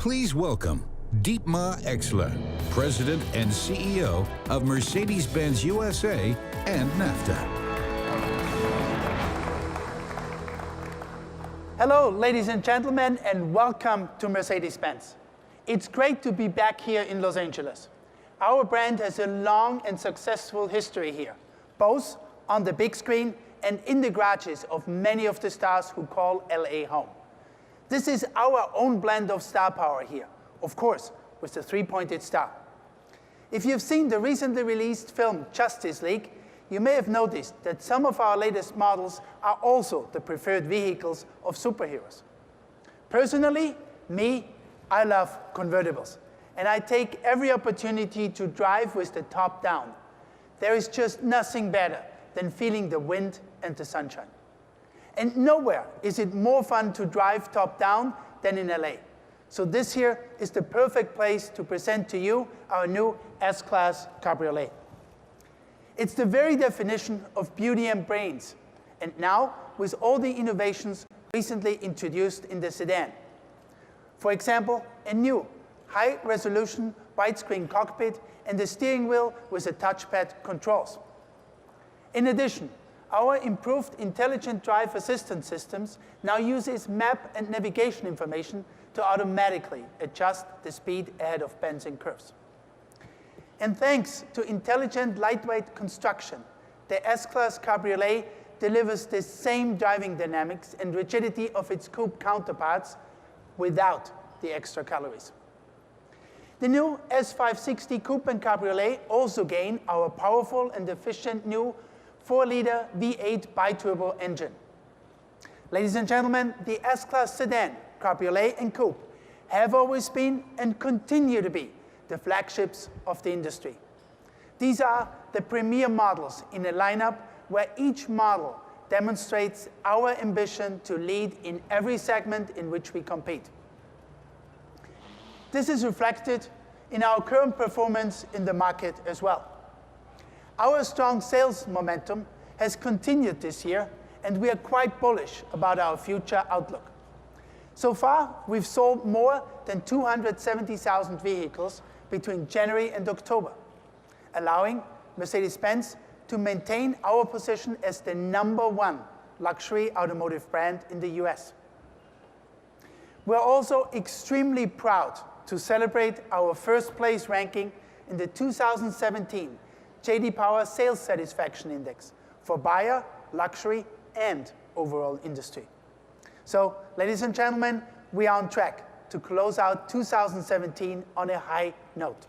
Please welcome Dietmar Exler, President and CEO of Mercedes-Benz USA and NAFTA. Hello, ladies and gentlemen, and welcome to Mercedes-Benz. It's great to be back here in Los Angeles. Our brand has a long and successful history here, both on the big screen and in the garages of many of the stars who call LA home. This is our own blend of star power here, of course, with the three-pointed star. If you've seen the recently released film Justice League, you may have noticed that some of our latest models are also the preferred vehicles of superheroes. Personally, I love convertibles, and I take every opportunity to drive with the top down. There is just nothing better than feeling the wind and the sunshine. And nowhere is it more fun to drive top down than in LA. So this here is the perfect place to present to you our new S-Class Cabriolet. It's the very definition of beauty and brains, and now with all the innovations recently introduced in the sedan. For example, a new high-resolution widescreen cockpit and a steering wheel with a touchpad controls. In addition, our improved intelligent drive assistance systems now uses map and navigation information to automatically adjust the speed ahead of bends and curves. And thanks to intelligent lightweight construction, the S-Class Cabriolet delivers the same driving dynamics and rigidity of its coupe counterparts without the extra calories. The new S560 Coupe and Cabriolet also gain our powerful and efficient new 4-liter V8 biturbo engine. Ladies and gentlemen, the S-Class sedan, Cabriolet, and Coupe have always been and continue to be the flagships of the industry. These are the premier models in a lineup where each model demonstrates our ambition to lead in every segment in which we compete. This is reflected in our current performance in the market as well. Our strong sales momentum has continued this year, and we are quite bullish about our future outlook. So far, we've sold more than 270,000 vehicles between January and October, allowing Mercedes-Benz to maintain our position as the #1 luxury automotive brand in the US. We're also extremely proud to celebrate our first place ranking in the 2017 J.D. Power Sales Satisfaction Index for buyer, luxury, and overall industry. So, ladies and gentlemen, we are on track to close out 2017 on a high note.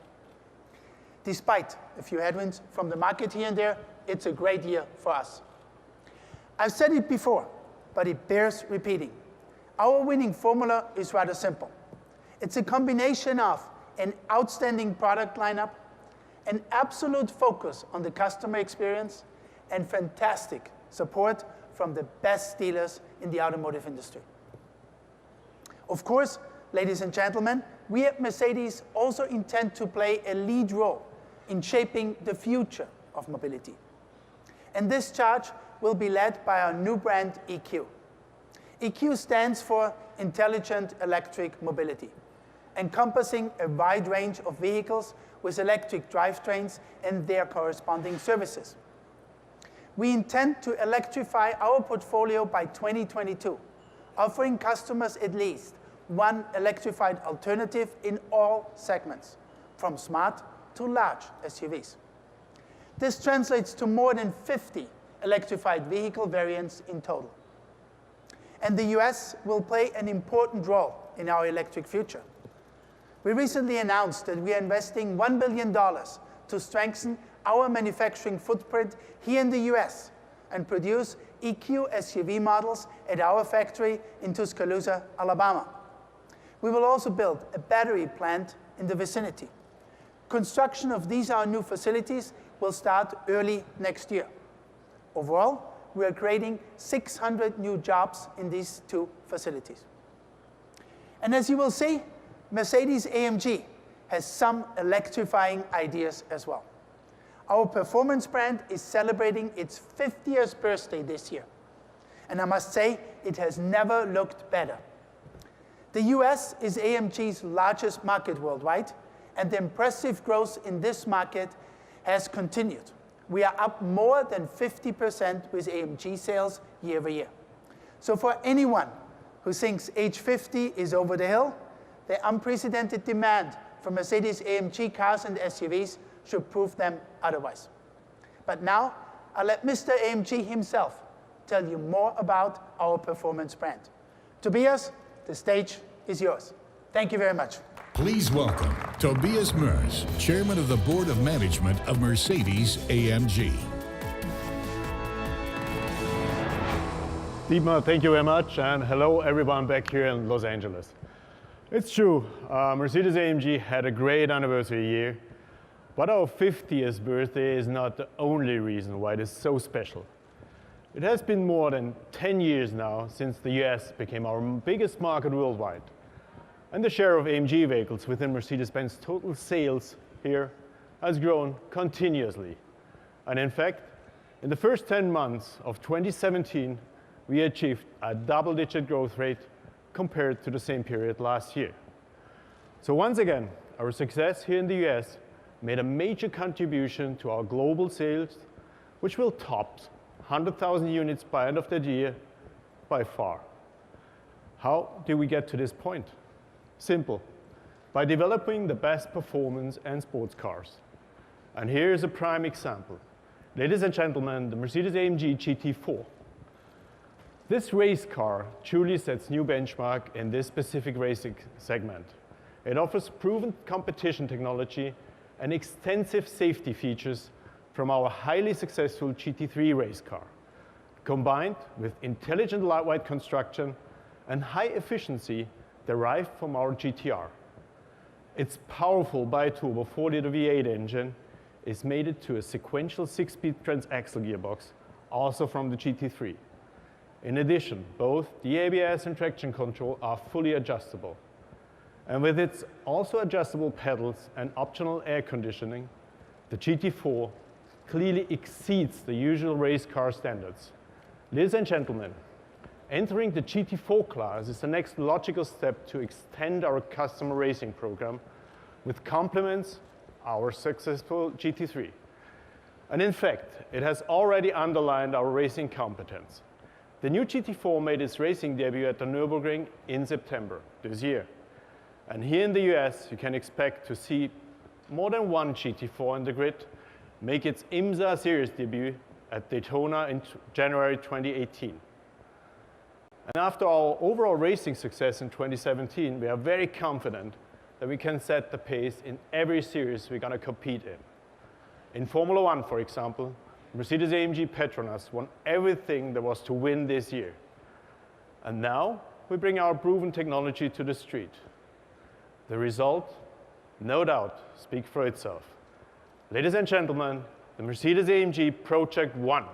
Despite a few headwinds from the market here and there, it's a great year for us. I've said it before, but it bears repeating. Our winning formula is rather simple. It's a combination of an outstanding product lineup, an absolute focus on the customer experience, and fantastic support from the best dealers in the automotive industry. Of course, ladies and gentlemen, we at Mercedes also intend to play a lead role in shaping the future of mobility. And this charge will be led by our new brand, EQ. EQ stands for Intelligent Electric Mobility, encompassing a wide range of vehicles with electric drivetrains and their corresponding services. We intend to electrify our portfolio by 2022, offering customers at least one electrified alternative in all segments, from smart to large SUVs. This translates to more than 50 electrified vehicle variants in total. And the US will play an important role in our electric future. We recently announced that we are investing $1 billion to strengthen our manufacturing footprint here in the US and produce EQ SUV models at our factory in Tuscaloosa, Alabama. We will also build a battery plant in the vicinity. Construction of these our new facilities will start early next year. Overall, we are creating 600 new jobs in these two facilities. And as you will see, Mercedes-AMG has some electrifying ideas as well. Our performance brand is celebrating its 50th birthday this year. And I must say, it has never looked better. The US is AMG's largest market worldwide, and the impressive growth in this market has continued. We are up more than 50% with AMG sales year over year. So for anyone who thinks age 50 is over the hill, the unprecedented demand for Mercedes-AMG cars and SUVs should prove them otherwise. But now, I'll let Mr. AMG himself tell you more about our performance brand. Tobias, the stage is yours. Thank you very much. Please welcome Tobias Moers, Chairman of the Board of Management of Mercedes-AMG. Dietmar, thank you very much, and hello everyone back here in Los Angeles. It's true, Mercedes-AMG had a great anniversary year, but our 50th birthday is not the only reason why it is so special. It has been more than 10 years now since the US became our biggest market worldwide. And the share of AMG vehicles within Mercedes-Benz total sales here has grown continuously. And in fact, in the first 10 months of 2017, we achieved a double-digit growth rate compared to the same period last year. So once again, our success here in the US made a major contribution to our global sales, which will top 100,000 units by end of that year by far. How did we get to this point? Simple, by developing the best performance and sports cars. And here is a prime example. Ladies and gentlemen, the Mercedes-AMG GT4. This race car truly sets new benchmark in this specific racing segment. It offers proven competition technology and extensive safety features from our highly successful GT3 race car, combined with intelligent lightweight construction and high efficiency derived from our GTR. Its powerful bi-turbo 4-liter V8 engine is mated to a sequential 6-speed transaxle gearbox, also from the GT3. In addition, both the ABS and traction control are fully adjustable. And with its also adjustable pedals and optional air conditioning, the GT4 clearly exceeds the usual race car standards. Ladies and gentlemen, entering the GT4 class is the next logical step to extend our customer racing program, which complements our successful GT3. And in fact, it has already underlined our racing competence. The new GT4 made its racing debut at the Nürburgring in September this year. And here in the US, you can expect to see more than one GT4 in the grid make its IMSA series debut at Daytona in January 2018. And after our overall racing success in 2017, we are very confident that we can set the pace in every series we're going to compete in. In Formula One, for example, Mercedes-AMG Petronas won everything there was to win this year. And now we bring our proven technology to the street. The result, no doubt, speaks for itself. Ladies and gentlemen, the Mercedes-AMG Project One.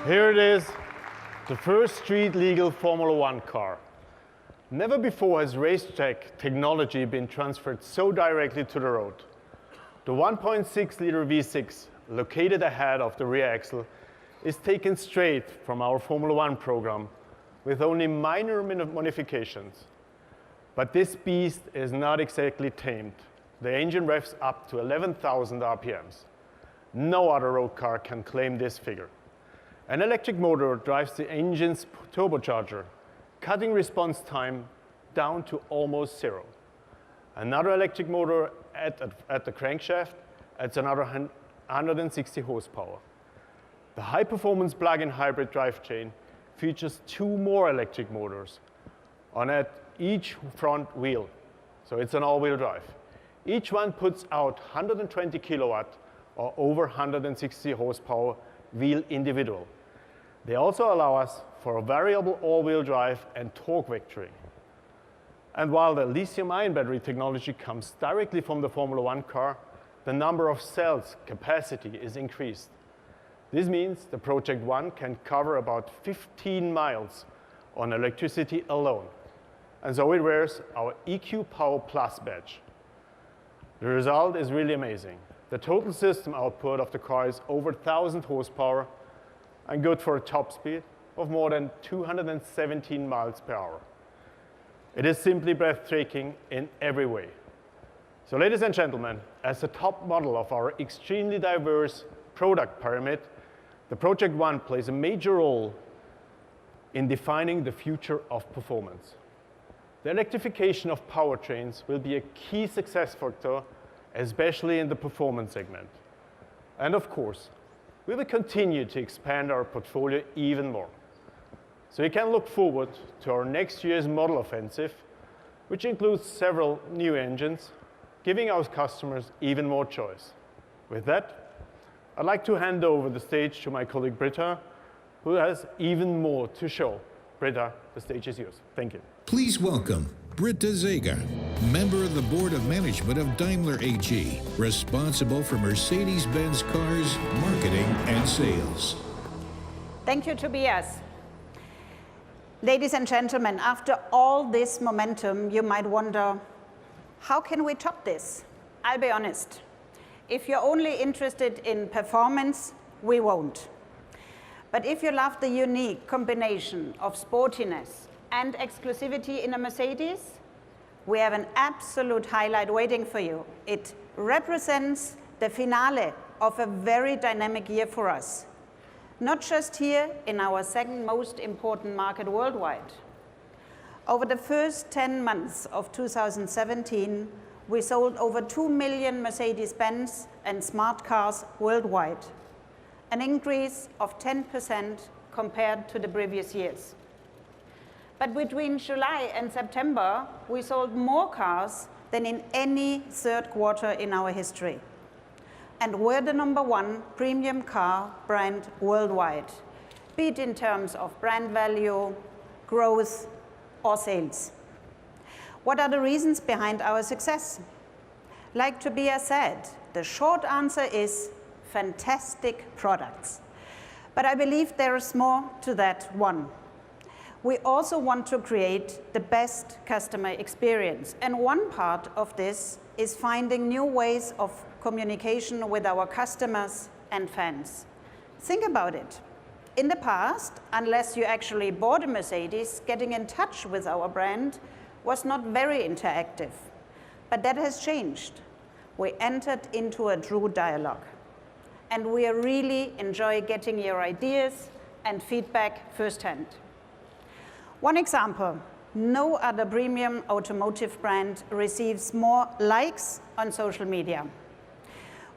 Here it is, the first street-legal Formula One car. Never before has racetrack technology been transferred so directly to the road. The 1.6-liter V6, located ahead of the rear axle, is taken straight from our Formula One program with only minor modifications. But this beast is not exactly tamed. The engine revs up to 11,000 RPMs. No other road car can claim this figure. An electric motor drives the engine's turbocharger, cutting response time down to almost zero. Another electric motor at the crankshaft adds another 160 horsepower. The high-performance plug-in hybrid drivetrain features 2 more electric motors on each front wheel, so it's an all-wheel drive. Each one puts out 120 kilowatt or over 160 horsepower wheel individual. They also allow us for a variable all-wheel drive and torque vectoring. And while the lithium-ion battery technology comes directly from the Formula One car, the number of cells capacity is increased. This means the Project One can cover about 15 miles on electricity alone. And so it wears our EQ Power Plus badge. The result is really amazing. The total system output of the car is over 1,000 horsepower and good for a top speed of more than 217 miles per hour. It is simply breathtaking in every way. So ladies and gentlemen, as the top model of our extremely diverse product pyramid, the Project One plays a major role in defining the future of performance. The electrification of powertrains will be a key success factor, especially in the performance segment. And of course, we will continue to expand our portfolio even more. So you can look forward to our next year's model offensive, which includes several new engines, giving our customers even more choice. With that, I'd like to hand over the stage to my colleague Britta, who has even more to show. Britta, the stage is yours. Thank you. Please welcome Britta Zager, member of the Board of Management of Daimler AG, responsible for Mercedes-Benz cars, marketing, and sales. Thank you, Tobias. Ladies and gentlemen, after all this momentum, you might wonder, how can we top this? I'll be honest. If you're only interested in performance, we won't. But if you love the unique combination of sportiness and exclusivity in a Mercedes, we have an absolute highlight waiting for you. It represents the finale of a very dynamic year for us, not just here in our second most important market worldwide. Over the first 10 months of 2017, we sold over 2 million Mercedes-Benz and smart cars worldwide, an increase of 10% compared to the previous years. But between July and September, we sold more cars than in any third quarter in our history. And we're the #1 premium car brand worldwide, be it in terms of brand value, growth, or sales. What are the reasons behind our success? Like Tobias said, the short answer is fantastic products. But I believe there is more to that one. We also want to create the best customer experience. And one part of this is finding new ways of communication with our customers and fans. Think about it. In the past, unless you actually bought a Mercedes, getting in touch with our brand was not very interactive. But that has changed. We entered into a true dialogue. And we really enjoy getting your ideas and feedback firsthand. One example, no other premium automotive brand receives more likes on social media.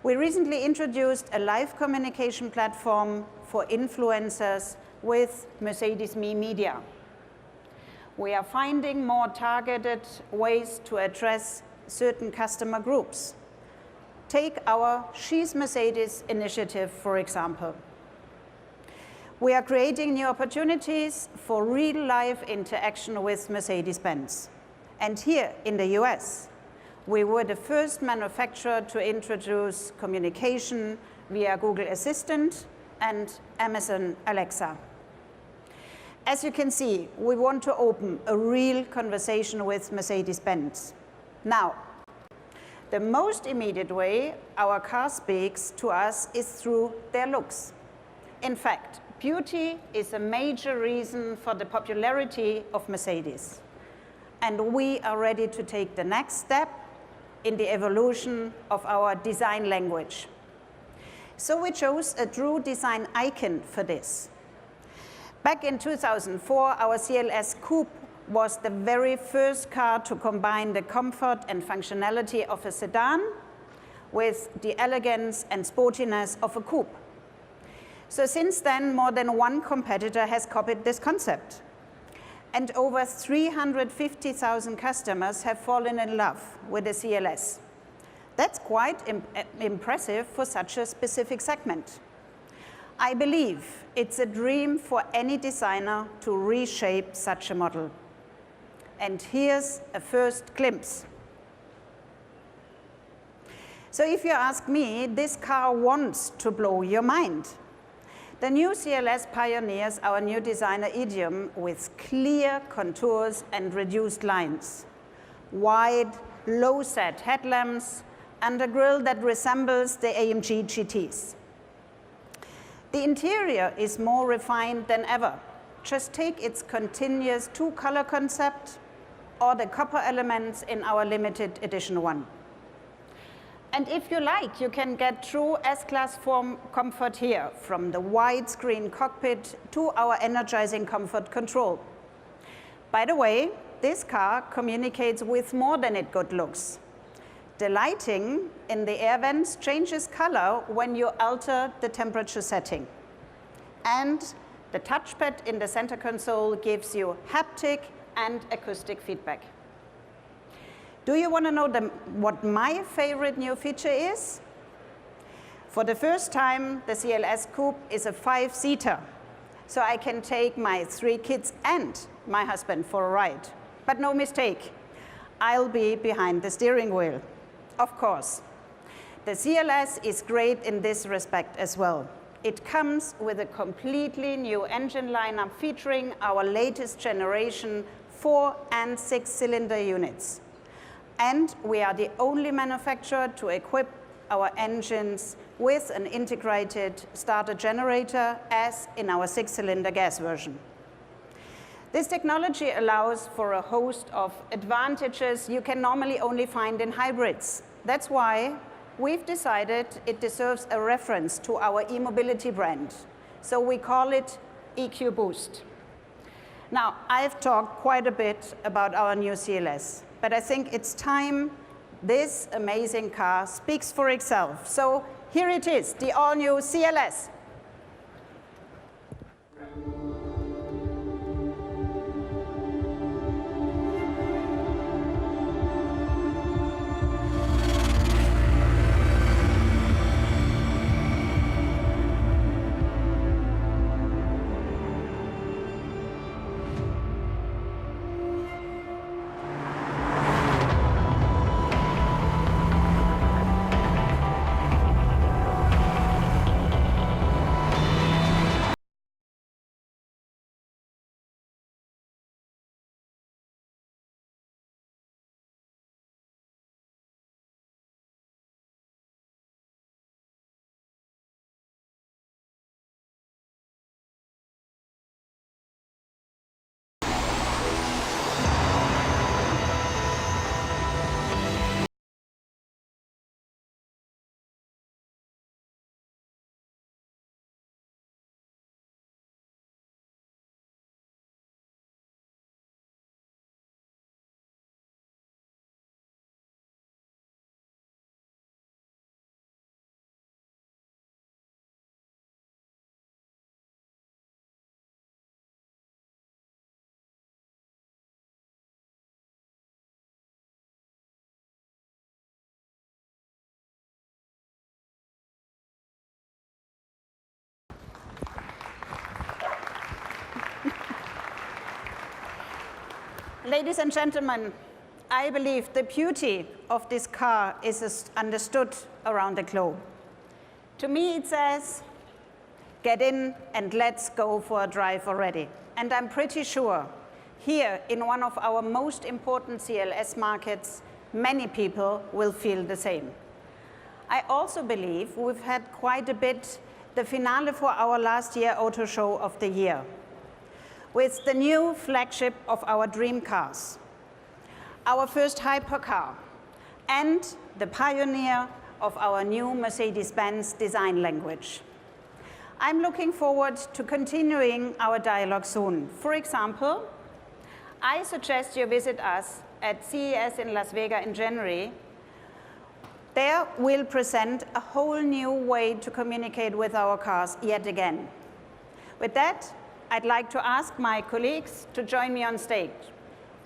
We recently introduced a live communication platform for influencers with Mercedes-Me Media. We are finding more targeted ways to address certain customer groups. Take our She's Mercedes initiative, for example. We are creating new opportunities for real-life interaction with Mercedes-Benz. And here in the US, we were the first manufacturer to introduce communication via Google Assistant and Amazon Alexa. As you can see, we want to open a real conversation with Mercedes-Benz. Now, the most immediate way our car speaks to us is through their looks. In fact, beauty is a major reason for the popularity of Mercedes. And we are ready to take the next step in the evolution of our design language. So we chose a true design icon for this. Back in 2004, our CLS Coupe was the very first car to combine the comfort and functionality of a sedan with the elegance and sportiness of a coupe. So since then, more than one competitor has copied this concept. And over 350,000 customers have fallen in love with the CLS. That's quite impressive for such a specific segment. I believe it's a dream for any designer to reshape such a model. And here's a first glimpse. So if you ask me, this car wants to blow your mind. The new CLS pioneers our new designer idiom with clear contours and reduced lines, wide, low-set headlamps, and a grille that resembles the AMG GTs. The interior is more refined than ever. Just take its continuous two-color concept or the copper elements in our limited edition one. And if you like, you can get true S-Class form comfort here, from the widescreen cockpit to our energizing comfort control. By the way, this car communicates with more than it good looks. The lighting in the air vents changes color when you alter the temperature setting. And the touchpad in the center console gives you haptic and acoustic feedback. Do you want to know what my favorite new feature is? For the first time, the CLS Coupe is a 5-seater, so I can take my 3 kids and my husband for a ride. But no mistake, I'll be behind the steering wheel. Of course. The CLS is great in this respect as well. It comes with a completely new engine lineup featuring our latest generation 4- and 6-cylinder units. And we are the only manufacturer to equip our engines with an integrated starter generator, as in our 6-cylinder gas version. This technology allows for a host of advantages you can normally only find in hybrids. That's why we've decided it deserves a reference to our e-mobility brand. So we call it EQ Boost. Now, I've talked quite a bit about our new CLS, but I think it's time this amazing car speaks for itself. So here it is, the all-new CLS. Ladies and gentlemen, I believe the beauty of this car is understood around the globe. To me, it says, get in and let's go for a drive already. And I'm pretty sure here in one of our most important CLS markets, many people will feel the same. I also believe we've had quite a bit the finale for our last year auto show of the year, with the new flagship of our dream cars, our first hypercar, and the pioneer of our new Mercedes-Benz design language. I'm looking forward to continuing our dialogue soon. For example, I suggest you visit us at CES in Las Vegas in January. There we'll present a whole new way to communicate with our cars yet again. With that, I'd like to ask my colleagues to join me on stage.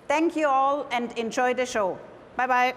Thank you all and enjoy the show. Bye-bye.